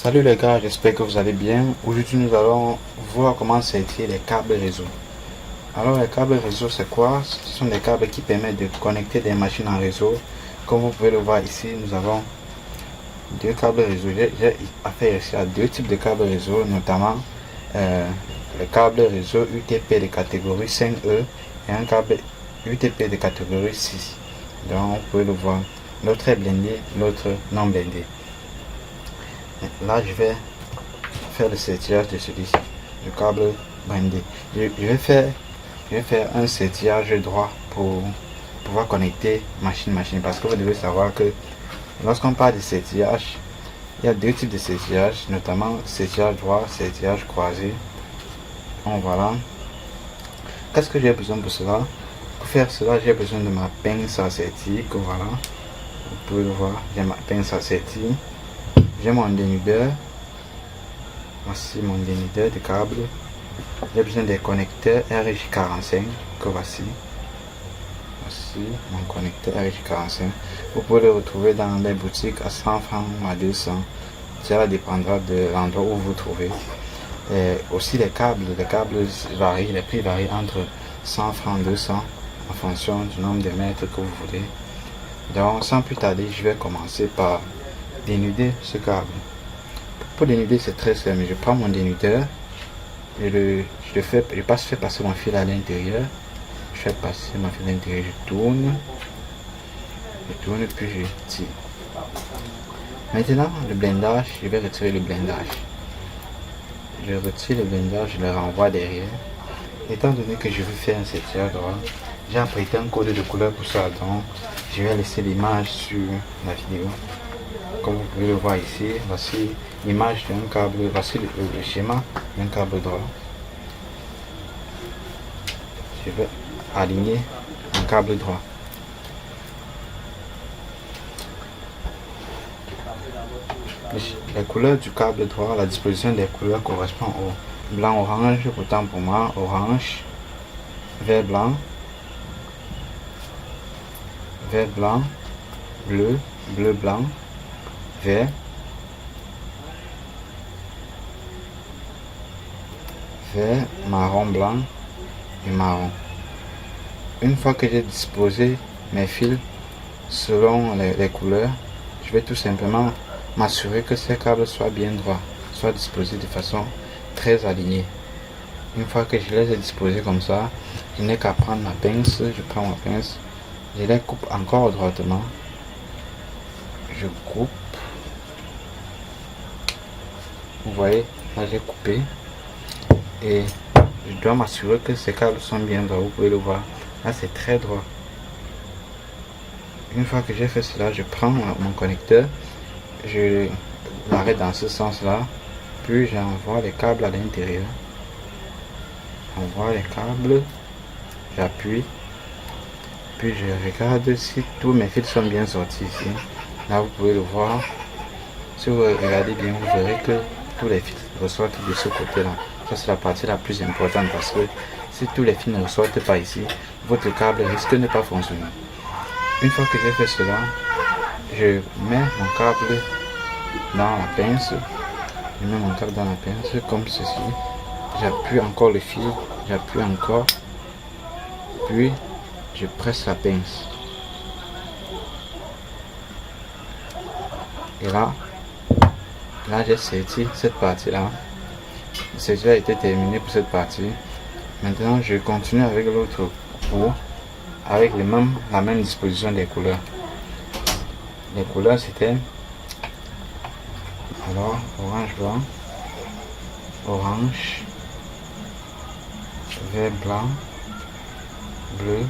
Salut les gars, j'espère que vous allez bien. Aujourd'hui nous allons voir comment sertir les câbles réseau. Alors les câbles réseau c'est quoi? Ce sont des câbles qui permettent de connecter des machines en réseau. Comme vous pouvez le voir ici, nous avons deux câbles réseau. J'ai affaire ici à deux types de câbles réseau, notamment le câble réseau UTP de catégorie 5E et un câble UTP de catégorie 6. Donc vous pouvez le voir, l'autre est blindé, l'autre non blindé. Là je vais faire le sertillage de celui-ci, le câble blindé. Je vais faire un sertillage droit pour pouvoir connecter machine parce que vous devez savoir que lorsqu'on parle de sertillage, il y a deux types de sertillage, notamment sertillage droit, sertillage croisé. Donc voilà. Qu'est-ce que j'ai besoin pour cela? Pour faire cela, j'ai besoin de ma pince à sertir. Voilà, vous pouvez le voir, j'ai ma pince à sertir. J'ai mon dénudeur. Voici mon dénudeur de câble. J'ai besoin des connecteurs RJ45 que voici. Voici mon connecteur RJ45. Vous pouvez le retrouver dans les boutiques à 100 francs ou à 200. Cela dépendra de l'endroit où vous trouvez. Et aussi les câbles varient, les prix varient entre 100 francs et 200 en fonction du nombre de mètres que vous voulez. Donc sans plus tarder, je vais commencer par dénuder ce câble. Pour dénuder c'est très simple, je prends mon dénudeur, je fais passer mon fil à l'intérieur, je fais passer mon fil à l'intérieur, je tourne puis je tire. Maintenant le blindage, je vais retirer le blindage. Je retire le blindage, je le renvoie derrière. Étant donné que je veux faire un sertillage droit, j'ai apprêté un code de couleur pour ça, donc je vais laisser l'image sur la vidéo. Comme vous pouvez le voir ici, voici l'image d'un câble, voici le schéma d'un câble droit. Je vais aligner un câble droit. Les couleurs du câble droit, la disposition des couleurs correspond au blanc orange, pourtant pour moi orange, vert blanc, bleu, bleu blanc, vert, marron blanc et marron. Une fois que j'ai disposé mes fils selon les couleurs, je vais tout simplement m'assurer que ces câbles soient bien droits, soient disposés de façon très alignée. Une fois que je les ai disposés comme ça, je n'ai qu'à prendre ma pince, je prends ma pince, je les coupe encore droitement, je coupe, vous voyez, là j'ai coupé, et je dois m'assurer que ces câbles sont bien droits, vous pouvez le voir, là c'est très droit. Une fois que j'ai fait cela, je prends mon connecteur, je l'arrête dans ce sens là, puis j'envoie les câbles à l'intérieur, j'envoie les câbles, j'appuie, puis je regarde si tous mes fils sont bien sortis ici. Là vous pouvez le voir, si vous regardez bien vous verrez que tous les fils ressortent de ce côté là. Ça c'est la partie la plus importante, parce que si tous les fils ne ressortent pas ici, votre câble risque de ne pas fonctionner. Une fois que j'ai fait cela, je mets mon câble dans la pince, comme ceci, j'appuie encore le fil, j'appuie encore, puis je presse la pince, et là j'ai serti cette partie là. Le sertillage a été terminé pour cette partie. Maintenant je continue avec l'autre bout, avec la même disposition des couleurs. Les couleurs c'était alors orange blanc, orange, vert blanc, bleu,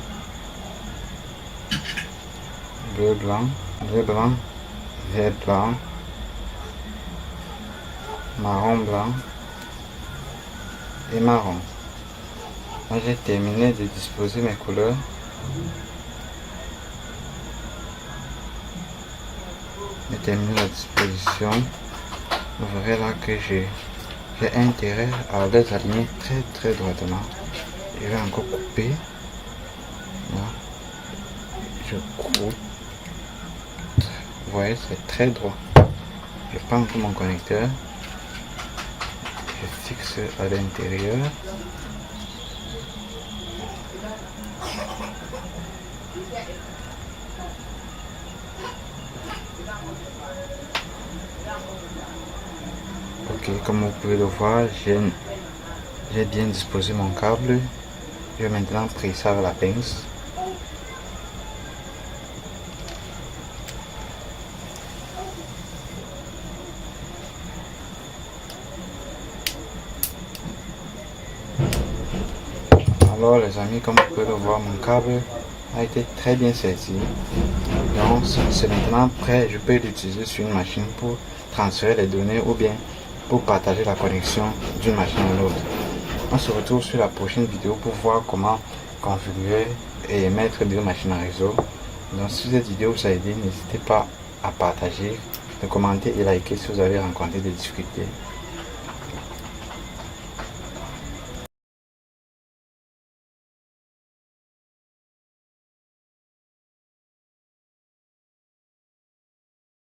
blanc, vert blanc, marron blanc et marron. Là j'ai terminé de disposer mes couleurs. J'ai terminé la disposition. Vous verrez là que j'ai intérêt à les aligner très droitement. Je vais encore couper. Là. Je coupe. Vous voyez, c'est très droit. Je prends mon connecteur, Je fixe à l'intérieur. Ok, comme vous pouvez le voir, j'ai bien disposé mon câble. Je vais maintenant presser ça avec la pince. Alors les amis, comme vous pouvez le voir, mon câble a été très bien saisi. Donc c'est maintenant prêt, je peux l'utiliser sur une machine pour transférer les données ou bien pour partager la connexion d'une machine à l'autre. On se retrouve sur la prochaine vidéo pour voir comment configurer et mettre deux machines en réseau. Donc si cette vidéo vous a aidé, n'hésitez pas à partager, de commenter et liker si vous avez rencontré des difficultés.